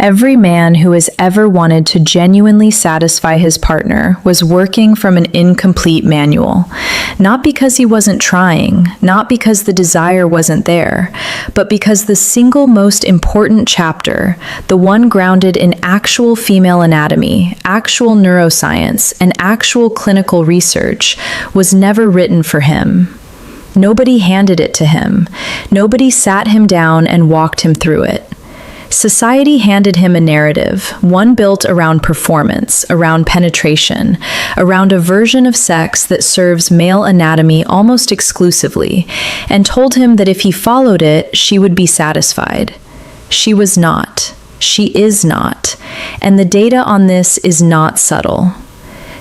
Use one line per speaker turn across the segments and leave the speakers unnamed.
Every man who has ever wanted to genuinely satisfy his partner was working from an incomplete manual. Not because he wasn't trying, not because the desire wasn't there, but because the single most important chapter, the one grounded in actual female anatomy, actual neuroscience, and actual clinical research, was never written for him. Nobody handed it to him. Nobody sat him down and walked him through it. Society handed him a narrative, one built around performance, around penetration, around a version of sex that serves male anatomy almost exclusively, and told him that if he followed it, she would be satisfied. She was not. She is not. And the data on this is not subtle.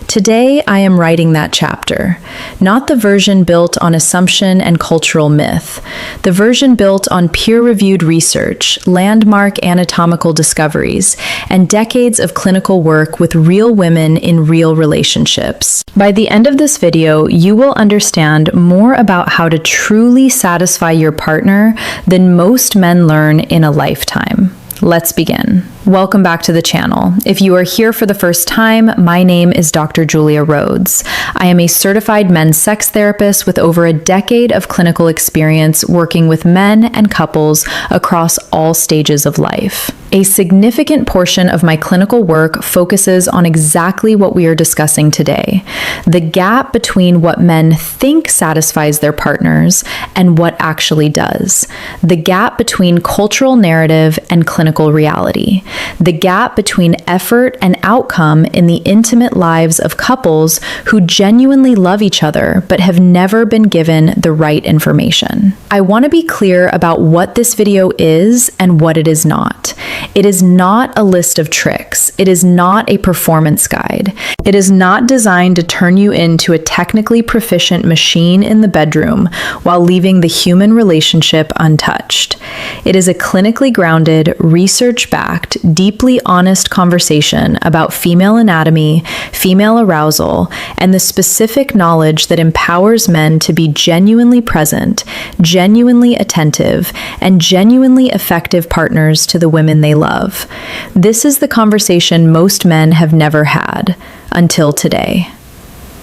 Today, I am writing that chapter, not the version built on assumption and cultural myth, the version built on peer-reviewed research, landmark anatomical discoveries, and decades of clinical work with real women in real relationships. By the end of this video, you will understand more about how to truly satisfy your partner than most men learn in a lifetime. Let's begin. Welcome back to the channel. If you are here for the first time, my name is Dr. Julia Rhodes. I am a certified men's sex therapist with over a decade of clinical experience working with men and couples across all stages of life. A significant portion of my clinical work focuses on exactly what we are discussing today, the gap between what men think satisfies their partners and what actually does, the gap between cultural narrative and clinical reality, the gap between effort and outcome in the intimate lives of couples who genuinely love each other but have never been given the right information. I want to be clear about what this video is and what it is not. It is not a list of tricks. It is not a performance guide. It is not designed to turn you into a technically proficient machine in the bedroom while leaving the human relationship untouched. It is a clinically grounded, research-backed, deeply honest conversation about female anatomy, female arousal, and the specific knowledge that empowers men to be genuinely present, genuinely attentive, and genuinely effective partners to the women they love. This is the conversation most men have never had, until today.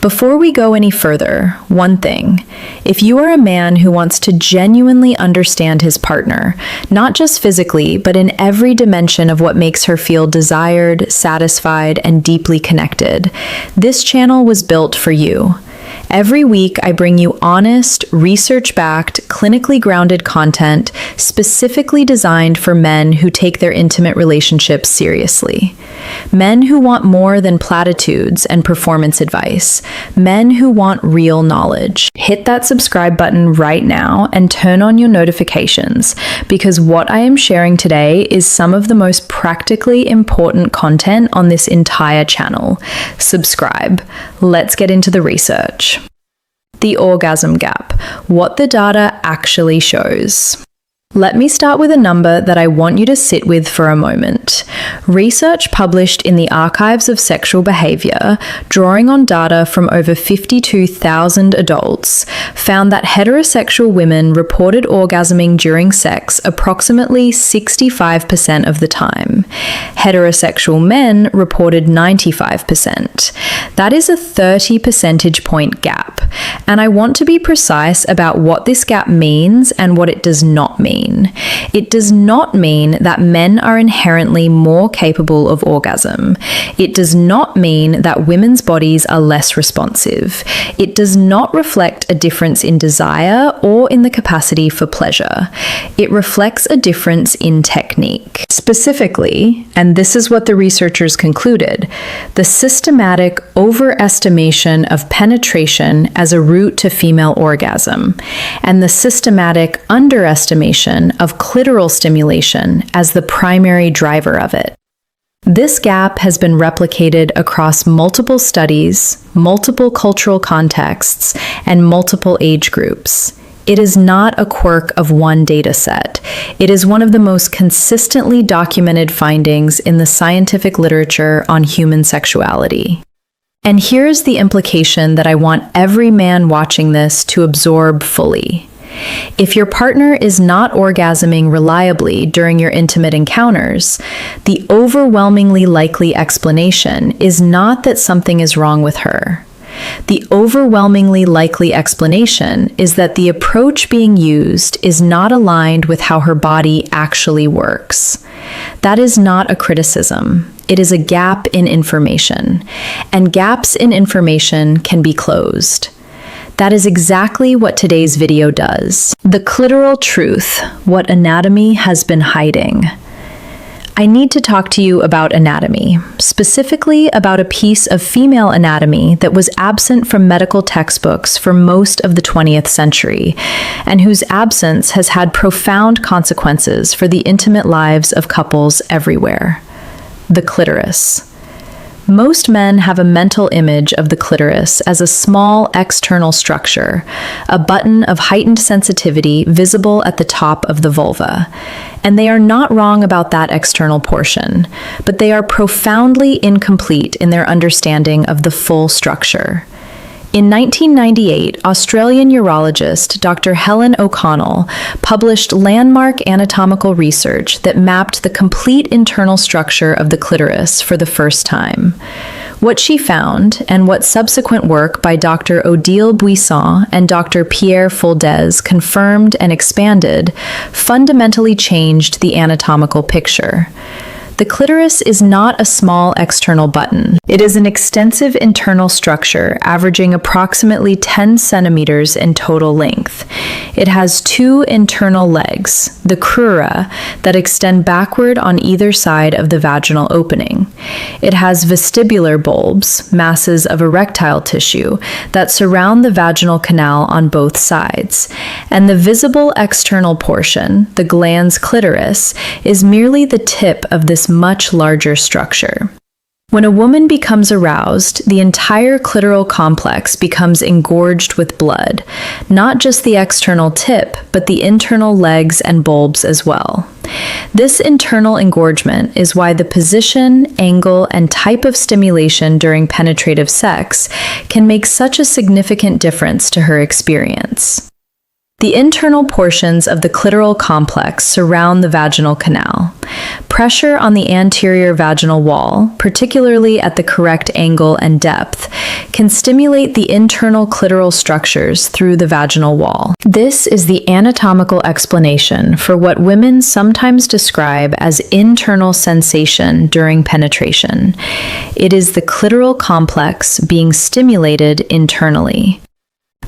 Before we go any further, one thing. If you are a man who wants to genuinely understand his partner, not just physically, but in every dimension of what makes her feel desired, satisfied, and deeply connected, this channel was built for you. Every week, I bring you honest, research-backed, clinically grounded content specifically designed for men who take their intimate relationships seriously. Men who want more than platitudes and performance advice. Men who want real knowledge. Hit that subscribe button right now and turn on your notifications, because what I am sharing today is some of the most practically important content on this entire channel. Subscribe. Let's get into the research. The orgasm gap, what the data actually shows. Let me start with a number that I want you to sit with for a moment. Research published in the Archives of Sexual Behavior, drawing on data from over 52,000 adults, found that heterosexual women reported orgasming during sex approximately 65% of the time. Heterosexual men reported 95%. That is a 30 percentage point gap, and I want to be precise about what this gap means and what it does not mean. It does not mean that men are inherently more capable of orgasm. It does not mean that women's bodies are less responsive. It does not reflect a difference in desire or in the capacity for pleasure. It reflects a difference in technique. Specifically, and this is what the researchers concluded, the systematic overestimation of penetration as a route to female orgasm, and the systematic underestimation of clitoral stimulation as the primary driver of it. This gap has been replicated across multiple studies, multiple cultural contexts, and multiple age groups. It is not a quirk of one data set. It is one of the most consistently documented findings in the scientific literature on human sexuality. And here's the implication that I want every man watching this to absorb fully. If your partner is not orgasming reliably during your intimate encounters, the overwhelmingly likely explanation is not that something is wrong with her. The overwhelmingly likely explanation is that the approach being used is not aligned with how her body actually works. That is not a criticism. It is a gap in information, and gaps in information can be closed. That is exactly what today's video does. The clitoral truth, what anatomy has been hiding. I need to talk to you about anatomy, specifically about a piece of female anatomy that was absent from medical textbooks for most of the 20th century, and whose absence has had profound consequences for the intimate lives of couples everywhere. The clitoris. Most men have a mental image of the clitoris as a small external structure, a button of heightened sensitivity visible at the top of the vulva. And they are not wrong about that external portion, but they are profoundly incomplete in their understanding of the full structure. In 1998, Australian urologist Dr. Helen O'Connell published landmark anatomical research that mapped the complete internal structure of the clitoris for the first time. What she found, and what subsequent work by Dr. Odile Buisson and Dr. Pierre Foldes confirmed and expanded, fundamentally changed the anatomical picture. The clitoris is not a small external button. It is an extensive internal structure averaging approximately 10 centimeters in total length. It has two internal legs, the crura, that extend backward on either side of the vaginal opening. It has vestibular bulbs, masses of erectile tissue, that surround the vaginal canal on both sides. And the visible external portion, the glans clitoris, is merely the tip of this much larger structure. When a woman becomes aroused, the entire clitoral complex becomes engorged with blood, not just the external tip, but the internal legs and bulbs as well. This internal engorgement is why the position, angle, and type of stimulation during penetrative sex can make such a significant difference to her experience. The internal portions of the clitoral complex surround the vaginal canal. Pressure on the anterior vaginal wall, particularly at the correct angle and depth, can stimulate the internal clitoral structures through the vaginal wall. This is the anatomical explanation for what women sometimes describe as internal sensation during penetration. It is the clitoral complex being stimulated internally.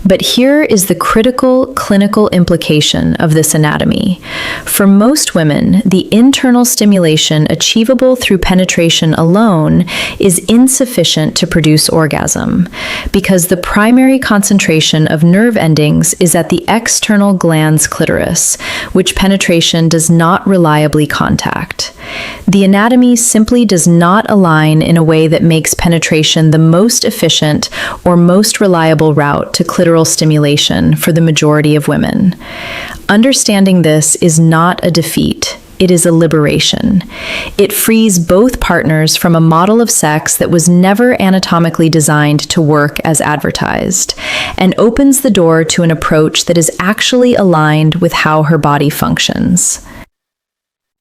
But here is the critical clinical implication of this anatomy. For most women, the internal stimulation achievable through penetration alone is insufficient to produce orgasm, because the primary concentration of nerve endings is at the external glans clitoris, which penetration does not reliably contact. The anatomy simply does not align in a way that makes penetration the most efficient or most reliable route to clitoral stimulation for the majority of women. Understanding this is not a defeat. It is a liberation. It frees both partners from a model of sex that was never anatomically designed to work as advertised, and opens the door to an approach that is actually aligned with how her body functions.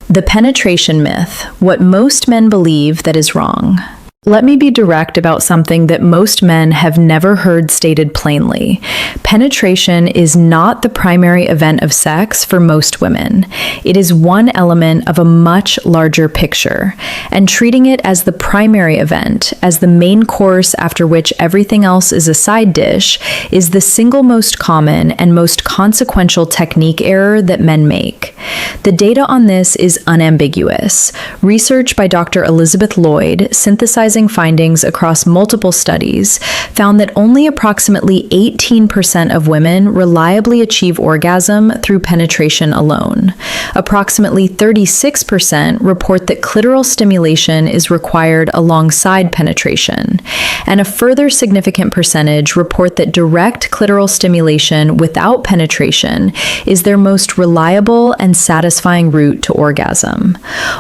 The penetration myth, what most men believe that is wrong. Let me be direct about something that most men have never heard stated plainly. Penetration is not the primary event of sex for most women. It is one element of a much larger picture, and treating it as the primary event, as the main course after which everything else is a side dish, is the single most common and most consequential technique error that men make. The data on this is unambiguous. Research by Dr. Elizabeth Lloyd, synthesizing findings across multiple studies, found that only approximately 18% of women reliably achieve orgasm through penetration alone. Approximately 36% report that clitoral stimulation is required alongside penetration, and a further significant percentage report that direct clitoral stimulation without penetration is their most reliable and satisfying route to orgasm.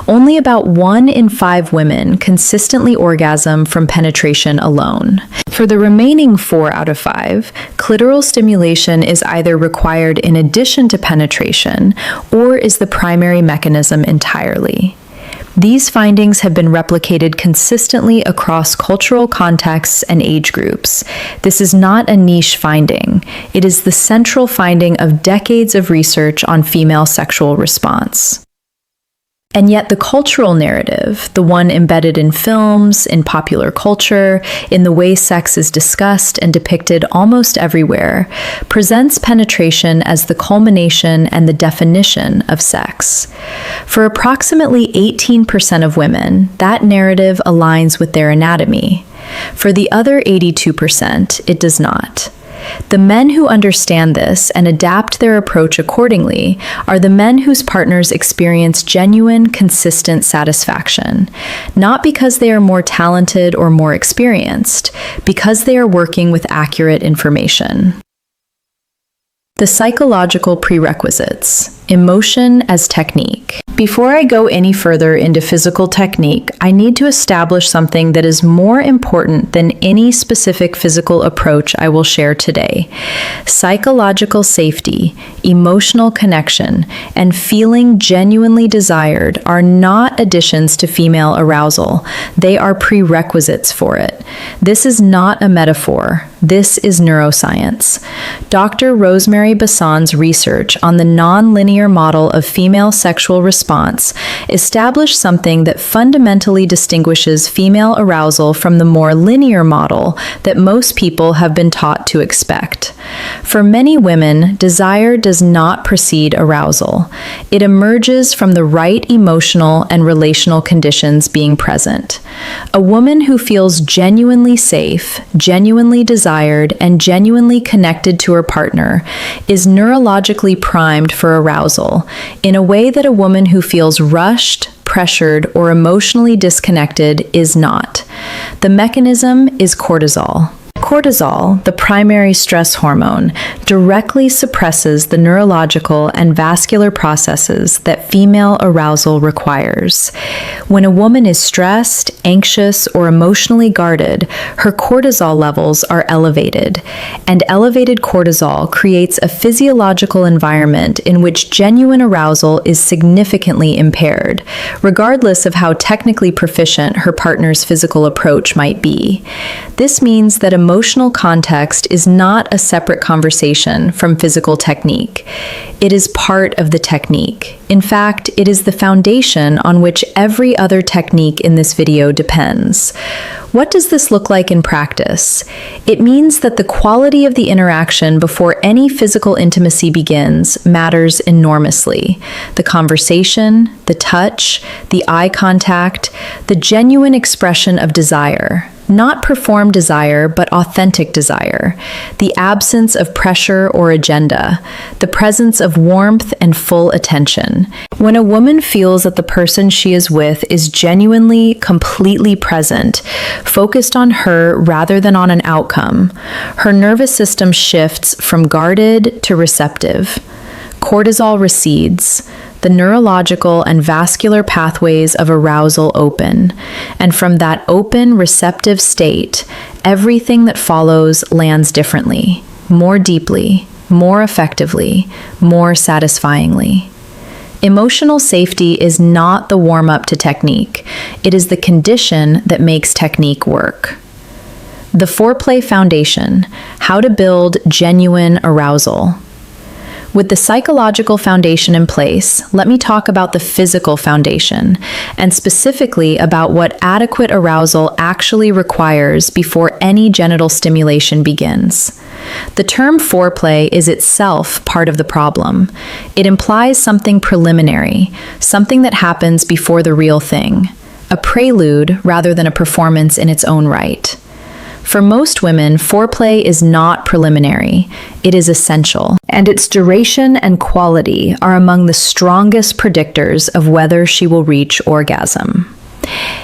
Only about 1 in 5 women consistently orgasm from penetration alone. For the remaining 4 out of 5, clitoral stimulation is either required in addition to penetration or is the primary mechanism entirely. These findings have been replicated consistently across cultural contexts and age groups. This is not a niche finding. It is the central finding of decades of research on female sexual response. And yet the cultural narrative, the one embedded in films, in popular culture, in the way sex is discussed and depicted almost everywhere, presents penetration as the culmination and the definition of sex. For approximately 18% of women, that narrative aligns with their anatomy. For the other 82%, it does not. The men who understand this and adapt their approach accordingly are the men whose partners experience genuine, consistent satisfaction, not because they are more talented or more experienced, because they are working with accurate information. The psychological prerequisites. Emotion as technique. Before I go any further into physical technique, I need to establish something that is more important than any specific physical approach I will share today. Psychological safety, emotional connection, and feeling genuinely desired are not additions to female arousal. They are prerequisites for it. This is not a metaphor. This is neuroscience. Dr. Rosemary Bassan's research on the nonlinear model of female sexual response established something that fundamentally distinguishes female arousal from the more linear model that most people have been taught to expect. For many women, desire does not precede arousal. It emerges from the right emotional and relational conditions being present. A woman who feels genuinely safe, genuinely desired, and genuinely connected to her partner is neurologically primed for arousal in a way that a woman who feels rushed, pressured, or emotionally disconnected is not. The mechanism is cortisol. Cortisol, the primary stress hormone, directly suppresses the neurological and vascular processes that female arousal requires. When a woman is stressed, anxious, or emotionally guarded, her cortisol levels are elevated, and elevated cortisol creates a physiological environment in which genuine arousal is significantly impaired, regardless of how technically proficient her partner's physical approach might be. This means that emotional context is not a separate conversation from physical technique. It is part of the technique. In fact, it is the foundation on which every other technique in this video depends. What does this look like in practice? It means that the quality of the interaction before any physical intimacy begins matters enormously. The conversation, the touch, the eye contact, the genuine expression of desire. Not performed desire, but authentic desire. The absence of pressure or agenda. The presence of warmth and full attention. When a woman feels that the person she is with is genuinely, completely present, focused on her rather than on an outcome, her nervous system shifts from guarded to receptive. Cortisol recedes. The neurological and vascular pathways of arousal open, and from that open, receptive state, everything that follows lands differently, more deeply, more effectively, more satisfyingly. Emotional safety is not the warm-up to technique. It is the condition that makes technique work. The foreplay foundation: how to build genuine arousal. With the psychological foundation in place, let me talk about the physical foundation, and specifically about what adequate arousal actually requires before any genital stimulation begins. The term foreplay is itself part of the problem. It implies something preliminary, something that happens before the real thing, a prelude rather than a performance in its own right. For most women, foreplay is not preliminary, it is essential, and its duration and quality are among the strongest predictors of whether she will reach orgasm.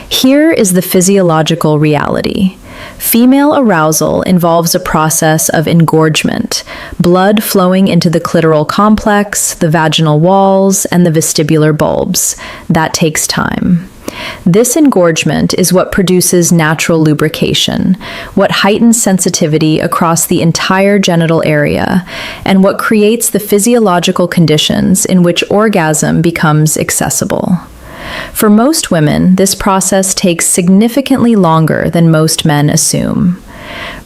Here is the physiological reality. Female arousal involves a process of engorgement, blood flowing into the clitoral complex, the vaginal walls, and the vestibular bulbs. That takes time. This engorgement is what produces natural lubrication, what heightens sensitivity across the entire genital area, and what creates the physiological conditions in which orgasm becomes accessible. For most women, this process takes significantly longer than most men assume.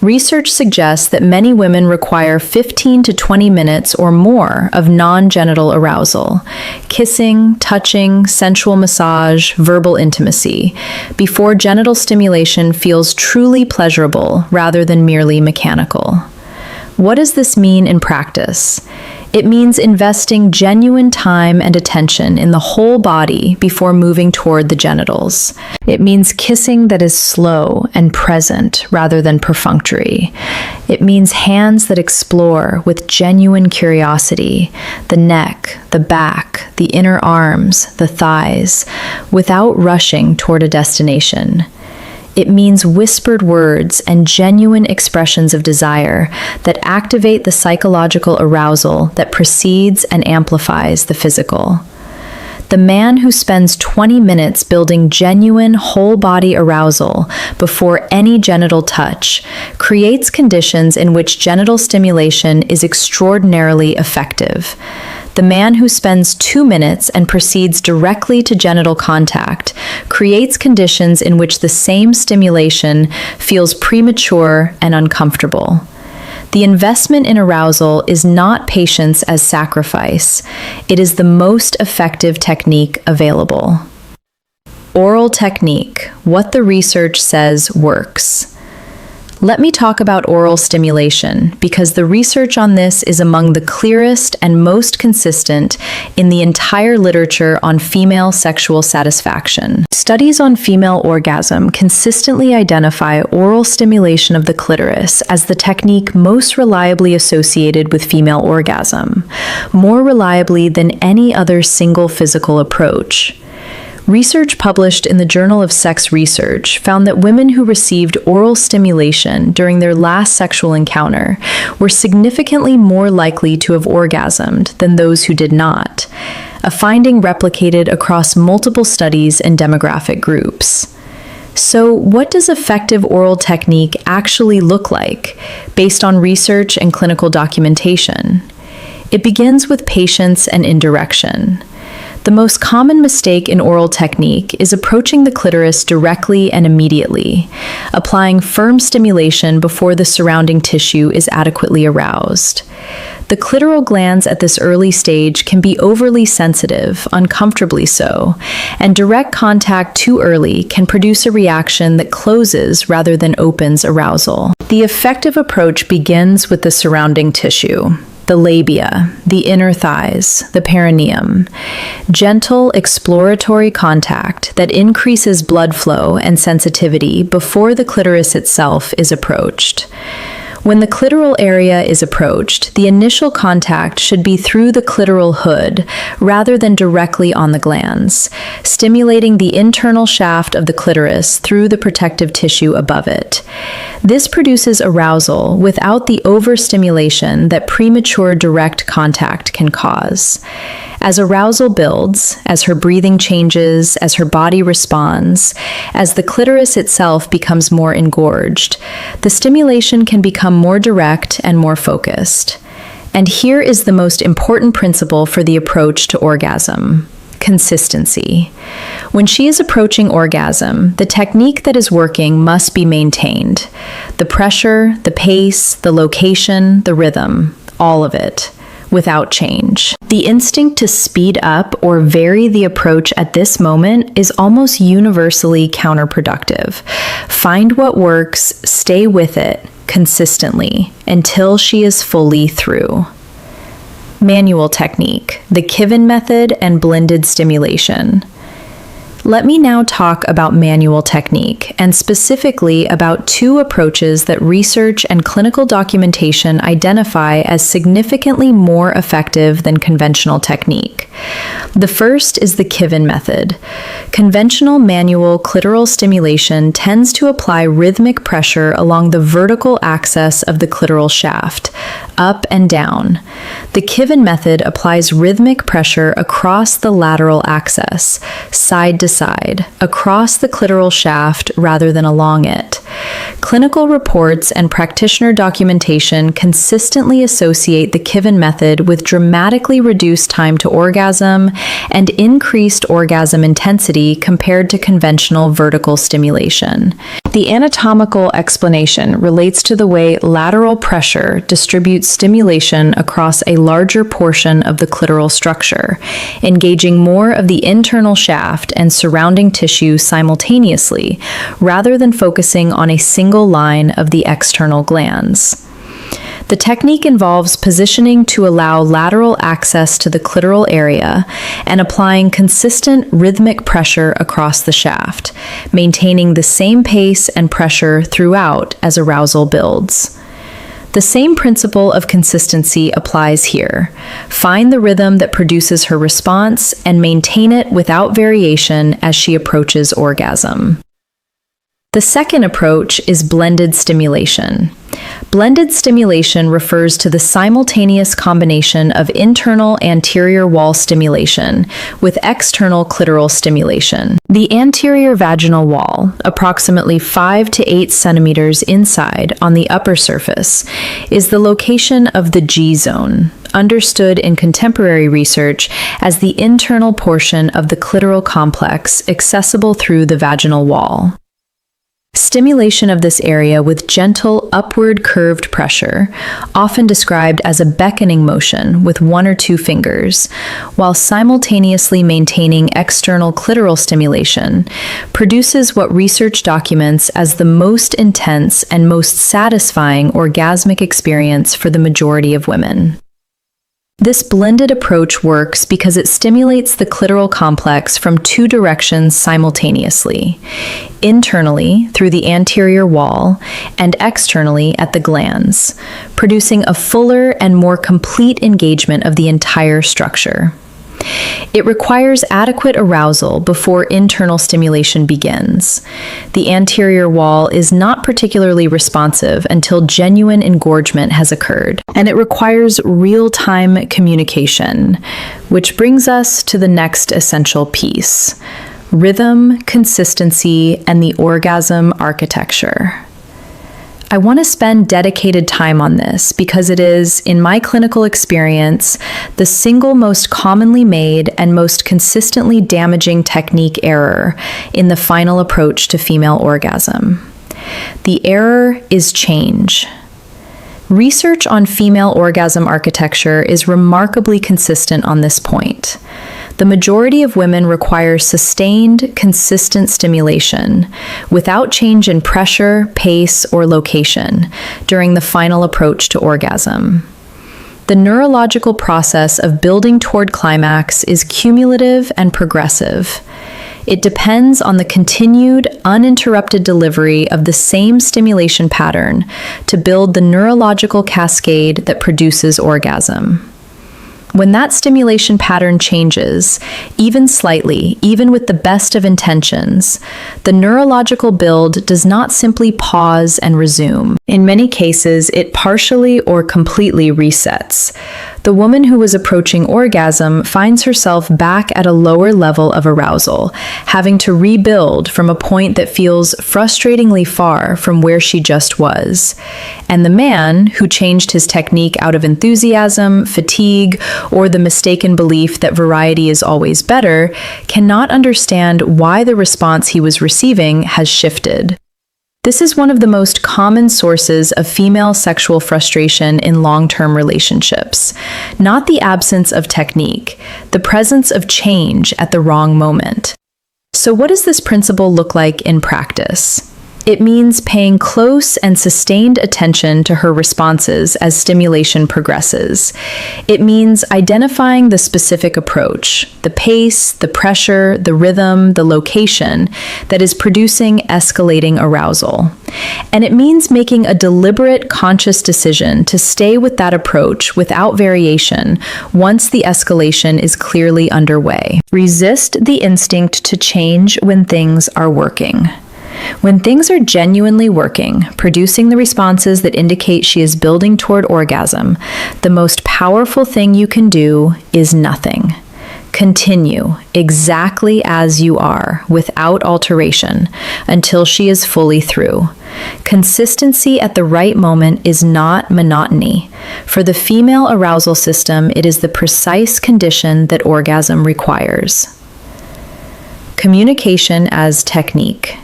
Research suggests that many women require 15 to 20 minutes or more of non-genital arousal, kissing, touching, sensual massage, verbal intimacy, before genital stimulation feels truly pleasurable rather than merely mechanical. What does this mean in practice? It means investing genuine time and attention in the whole body before moving toward the genitals. It means kissing that is slow and present rather than perfunctory. It means hands that explore with genuine curiosity the neck, the back, the inner arms, the thighs, without rushing toward a destination. It means whispered words and genuine expressions of desire that activate the psychological arousal that precedes and amplifies the physical. The man who spends 20 minutes building genuine whole-body arousal before any genital touch creates conditions in which genital stimulation is extraordinarily effective. The man who spends 2 minutes and proceeds directly to genital contact creates conditions in which the same stimulation feels premature and uncomfortable. The investment in arousal is not patience as sacrifice. It is the most effective technique available. Oral technique, what the research says works. Let me talk about oral stimulation, because the research on this is among the clearest and most consistent in the entire literature on female sexual satisfaction. Studies on female orgasm consistently identify oral stimulation of the clitoris as the technique most reliably associated with female orgasm, more reliably than any other single physical approach. Research published in the Journal of Sex Research found that women who received oral stimulation during their last sexual encounter were significantly more likely to have orgasmed than those who did not, a finding replicated across multiple studies and demographic groups. So, what does effective oral technique actually look like, based on research and clinical documentation? It begins with patience and indirection. The most common mistake in oral technique is approaching the clitoris directly and immediately, applying firm stimulation before the surrounding tissue is adequately aroused. The clitoral glands at this early stage can be overly sensitive, uncomfortably so, and direct contact too early can produce a reaction that closes rather than opens arousal. The effective approach begins with the surrounding tissue. The labia, the inner thighs, the perineum. Gentle exploratory contact that increases blood flow and sensitivity before the clitoris itself is approached. When the clitoral area is approached, the initial contact should be through the clitoral hood rather than directly on the glands, stimulating the internal shaft of the clitoris through the protective tissue above it. This produces arousal without the overstimulation that premature direct contact can cause. As arousal builds, as her breathing changes, as her body responds, as the clitoris itself becomes more engorged, the stimulation can become more direct and more focused. And here is the most important principle for the approach to orgasm: consistency. When she is approaching orgasm, the technique that is working must be maintained. The pressure, the pace, the location, the rhythm, all of it, without change. The instinct to speed up or vary the approach at this moment is almost universally counterproductive. Find what works, stay with it consistently until she is fully through. Manual technique, the Kiven method and blended stimulation. Let me now talk about manual technique, and specifically about two approaches that research and clinical documentation identify as significantly more effective than conventional technique. The first is the Kiven method. Conventional manual clitoral stimulation tends to apply rhythmic pressure along the vertical axis of the clitoral shaft, up and down. The Kiven method applies rhythmic pressure across the lateral axis, side to side, across the clitoral shaft rather than along it. Clinical reports and practitioner documentation consistently associate the Kiven method with dramatically reduced time to orgasm and increased orgasm intensity compared to conventional vertical stimulation. The anatomical explanation relates to the way lateral pressure distributes stimulation across a larger portion of the clitoral structure, engaging more of the internal shaft and surrounding tissue simultaneously, rather than focusing on a single line of the external glands. The technique involves positioning to allow lateral access to the clitoral area and applying consistent rhythmic pressure across the shaft, maintaining the same pace and pressure throughout as arousal builds. The same principle of consistency applies here. Find the rhythm that produces her response and maintain it without variation as she approaches orgasm. The second approach is blended stimulation. Blended stimulation refers to the simultaneous combination of internal anterior wall stimulation with external clitoral stimulation. The anterior vaginal wall, approximately 5 to 8 centimeters inside on the upper surface, is the location of the G-zone, understood in contemporary research as the internal portion of the clitoral complex accessible through the vaginal wall. Stimulation of this area with gentle upward curved pressure, often described as a beckoning motion with 1 or 2 fingers, while simultaneously maintaining external clitoral stimulation, produces what research documents as the most intense and most satisfying orgasmic experience for the majority of women. This blended approach works because it stimulates the clitoral complex from 2 directions simultaneously, internally through the anterior wall and externally at the glands, producing a fuller and more complete engagement of the entire structure. It requires adequate arousal before internal stimulation begins. The anterior wall is not particularly responsive until genuine engorgement has occurred, and it requires real-time communication, which brings us to the next essential piece: rhythm, consistency, and the orgasm architecture. I want to spend dedicated time on this because it is, in my clinical experience, the single most commonly made and most consistently damaging technique error in the final approach to female orgasm. The error is change. Research on female orgasm architecture is remarkably consistent on this point. The majority of women require sustained, consistent stimulation without change in pressure, pace, or location during the final approach to orgasm. The neurological process of building toward climax is cumulative and progressive. It depends on the continued, uninterrupted delivery of the same stimulation pattern to build the neurological cascade that produces orgasm. When that stimulation pattern changes, even slightly, even with the best of intentions, the neurological build does not simply pause and resume. In many cases, it partially or completely resets. The woman who was approaching orgasm finds herself back at a lower level of arousal, having to rebuild from a point that feels frustratingly far from where she just was. And the man, who changed his technique out of enthusiasm, fatigue, or the mistaken belief that variety is always better, cannot understand why the response he was receiving has shifted. This is one of the most common sources of female sexual frustration in long-term relationships. Not the absence of technique, the presence of change at the wrong moment. So what does this principle look like in practice? It means paying close and sustained attention to her responses as stimulation progresses. It means identifying the specific approach, the pace, the pressure, the rhythm, the location that is producing escalating arousal. And it means making a deliberate, conscious decision to stay with that approach without variation once the escalation is clearly underway. Resist the instinct to change when things are working. When things are genuinely working, producing the responses that indicate she is building toward orgasm, the most powerful thing you can do is nothing. Continue exactly as you are, without alteration, until she is fully through. Consistency at the right moment is not monotony. For the female arousal system, it is the precise condition that orgasm requires. Communication as technique.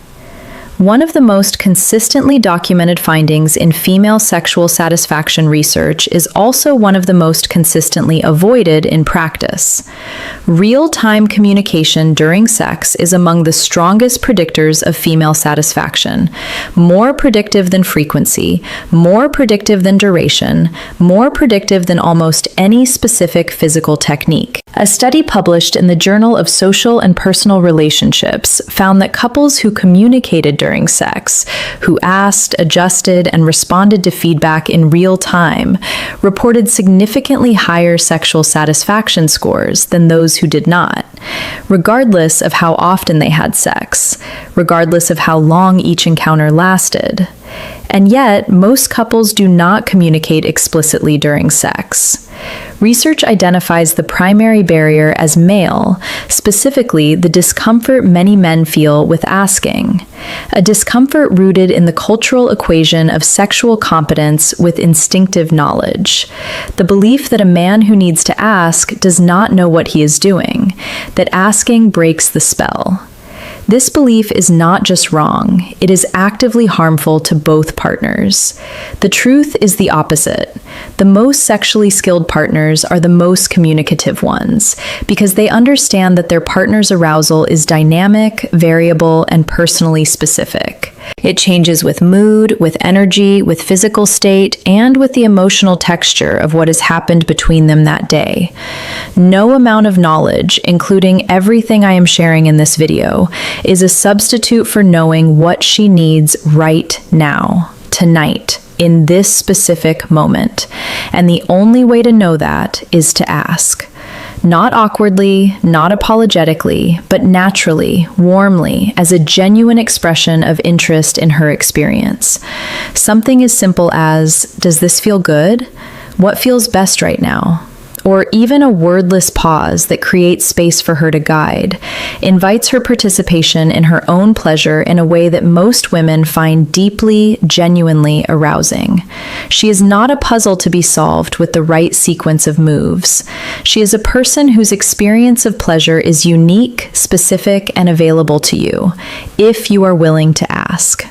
One of the most consistently documented findings in female sexual satisfaction research is also one of the most consistently avoided in practice. Real-time communication during sex is among the strongest predictors of female satisfaction, more predictive than frequency, more predictive than duration, more predictive than almost any specific physical technique. A study published in the Journal of Social and Personal Relationships found that couples who communicated during sex, who asked, adjusted, and responded to feedback in real time, reported significantly higher sexual satisfaction scores than those who did not, regardless of how often they had sex, regardless of how long each encounter lasted. And yet, most couples do not communicate explicitly during sex. Research identifies the primary barrier as male, specifically the discomfort many men feel with asking, a discomfort rooted in the cultural equation of sexual competence with instinctive knowledge, the belief that a man who needs to ask does not know what he is doing, that asking breaks the spell. This belief is not just wrong, it is actively harmful to both partners. The truth is the opposite. The most sexually skilled partners are the most communicative ones, because they understand that their partner's arousal is dynamic, variable, and personally specific. It changes with mood, with energy, with physical state, and with the emotional texture of what has happened between them that day. No amount of knowledge, including everything I am sharing in this video, is a substitute for knowing what she needs right now, tonight, in this specific moment. And the only way to know that is to ask. Not awkwardly, not apologetically, but naturally, warmly, as a genuine expression of interest in her experience. Something as simple as, "Does this feel good? What feels best right now?" Or even a wordless pause that creates space for her to guide, invites her participation in her own pleasure in a way that most women find deeply, genuinely arousing. She is not a puzzle to be solved with the right sequence of moves. She is a person whose experience of pleasure is unique, specific, and available to you, if you are willing to ask.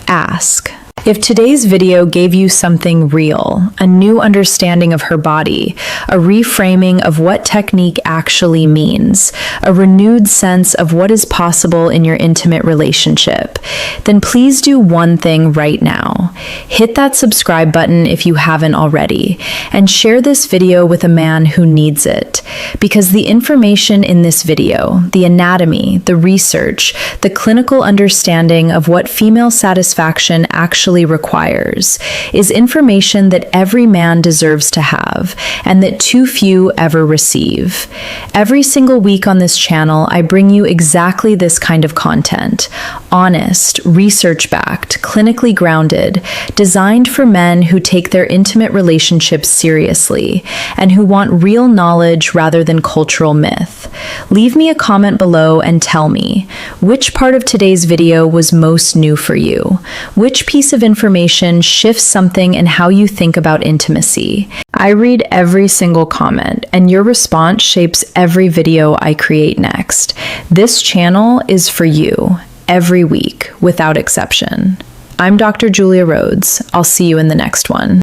Ask. If today's video gave you something real, a new understanding of her body, a reframing of what technique actually means, a renewed sense of what is possible in your intimate relationship, then please do one thing right now. Hit that subscribe button if you haven't already, and share this video with a man who needs it. Because the information in this video, the anatomy, the research, the clinical understanding of what female satisfaction actually requires, is information that every man deserves to have, and that too few ever receive. Every single week on this channel, I bring you exactly this kind of content. Honest, research-backed, clinically grounded, designed for men who take their intimate relationships seriously, and who want real knowledge rather than cultural myth. Leave me a comment below and tell me, which part of today's video was most new for you? Which piece of information shifts something in how you think about intimacy? I read every single comment, and your response shapes every video I create next. This channel is for you, every week, without exception. I'm Dr. Julia Rhodes. I'll see you in the next one.